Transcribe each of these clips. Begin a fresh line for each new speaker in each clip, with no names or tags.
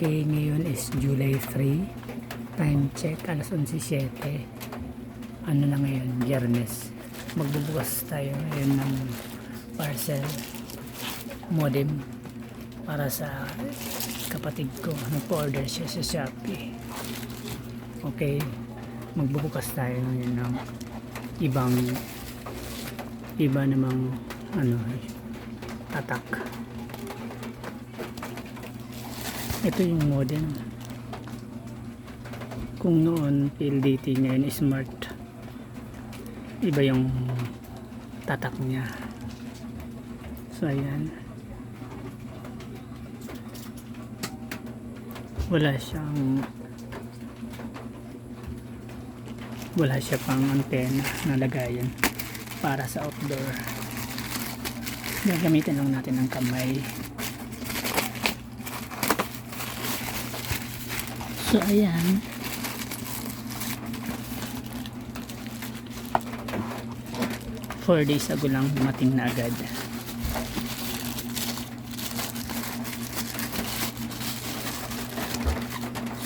Okay, ngayon is July 3. Time check, alas 11:07. Ano na ngayon? Biyernes. Magbubukas tayo ngayon ng parcel modem para sa kapatid ko. Nagpa-order siya sa Shopee. Okay, magbubukas tayo ngayon ng iba namang tatak. Ito yung modem. Kung noon PLDT, ngayon smart. Iba yung tatak niya. So ayan. Wala siya pang antena na lagayan para sa outdoor. Gagamitin lang natin ng kamay. So ayan, 4 days ago lang dumating na agad.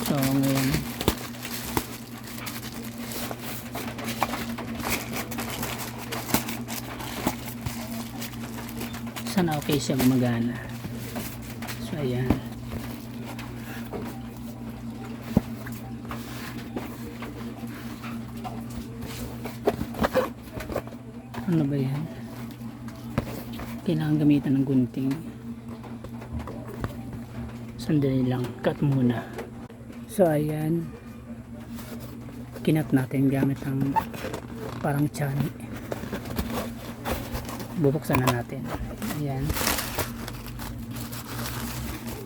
So ngayon sana okay siya gumagana. So ayan, ano ba yan? Kailangan gamitan ng gunting. Sandali lang, cut muna. So ayan, kinat natin gamit ang parang chani. Bubuksan na natin. Ayan,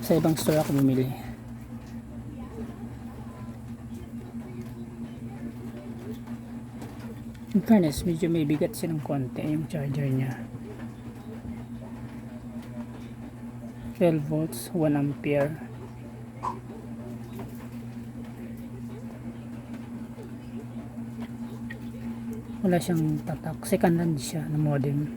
sa ibang store ako bumili. In fairness, medyo may bigat siya ng konti yung charger niya. 12 volts, 1 ampere. Wala siyang tatak. Second hand siya na modem.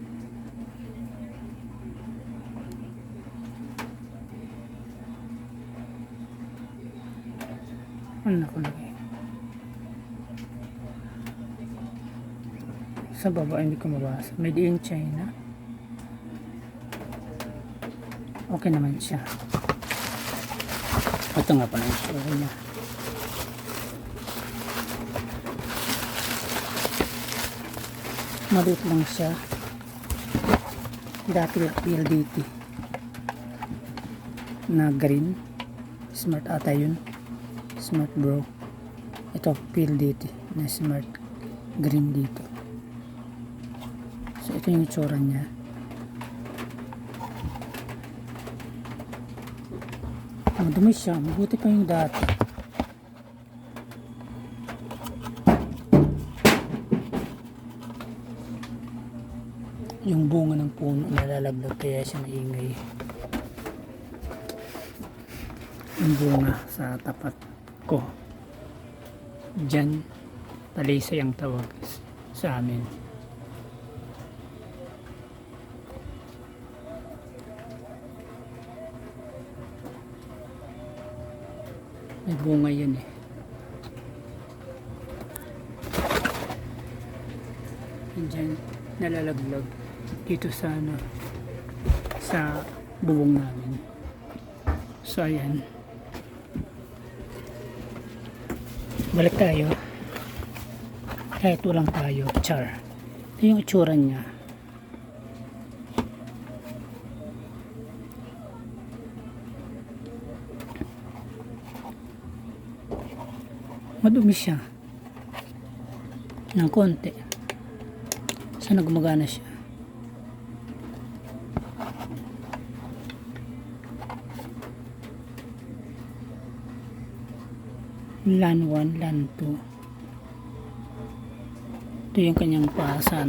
Ano nakalagay? Sa baba hindi ko mabasa. Made in China. Okay naman siya. Ito nga pala yung story niya. Maliit lang siya. Dati PLDT na green. Smart ata yun. Smart Bro. Ito PLDT na smart green dito. So ito yung itsura niya. Madumi siya, mabuti pa yung dati. Yung bunga ng puno nalalaglag kaya siya maingay. Yung bunga sa tapat ko. Diyan, talisay ang tawag sa amin. May bunga yun eh. Diyan, nalalaglag dito sa sa bubong namin. So ayan, balik tayo kahit walang tayo. Char, ito yung itsura niya. Madumi siya ng konti. Sana gumagana siya. LAN 1, LAN 2. Ito yung kanyang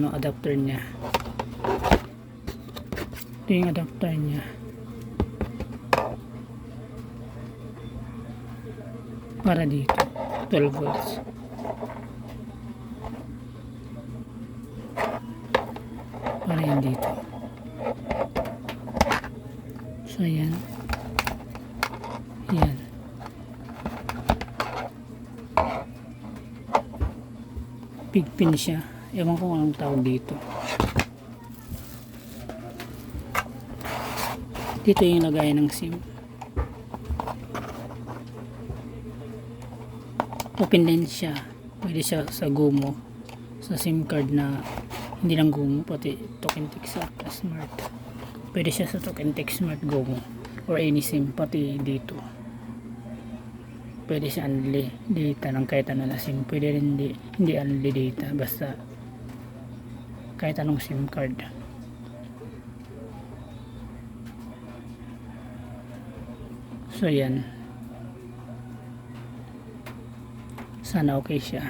adapter niya. Ito yung adapter niya. Para dito 12 volts. Para yan dito. So ayan. Yan. pigpin siya. Ewan ko anong tawag dito. Dito yung lagayan ng SIM. Open din siya. Pwede siya sa GOMO. Sa SIM card na hindi lang GOMO, pati Tokentech sa Smart. Pwede siya sa Tokentech Smart GOMO or any SIM, pati dito. Pwede siya unli data ng kahit ano na SIM. Pwede rin hindi unli data, basta kahit anong SIM card. So yan, sana okay siya.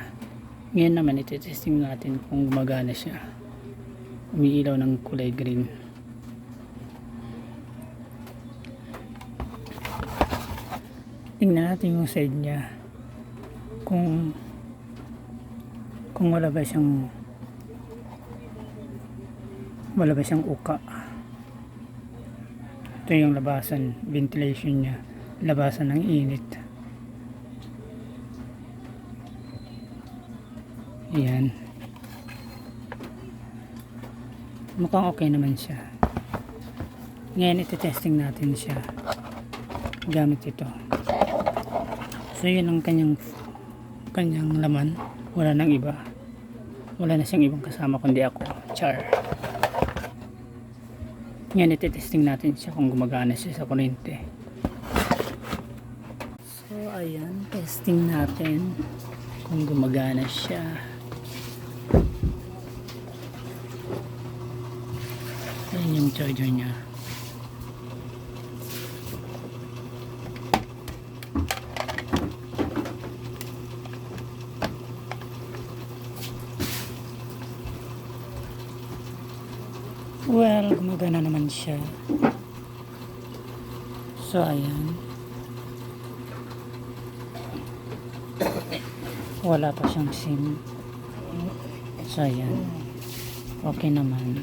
Ngayon naman iti-testing natin kung gumagana siya. Umiilaw ng kulay green. Tingnan natin yung side niya kung wala ba siyang uka. Ito yung labasan, ventilation niya, labasan ng init. Ayan, mukhang okay naman siya. Ngayon iti-testing natin siya gamit ito. So yun ang kanyang laman. Wala nang iba, wala na siyang ibang kasama kundi ako. Char. Ngayon iti-testing natin siya kung gumagana siya sa kuryente. So ayan, testing natin kung gumagana siya. Ayan yung charger niya. Well, gumagana naman siya. So ayan, wala pa siyang SIM. So ayan, okay naman.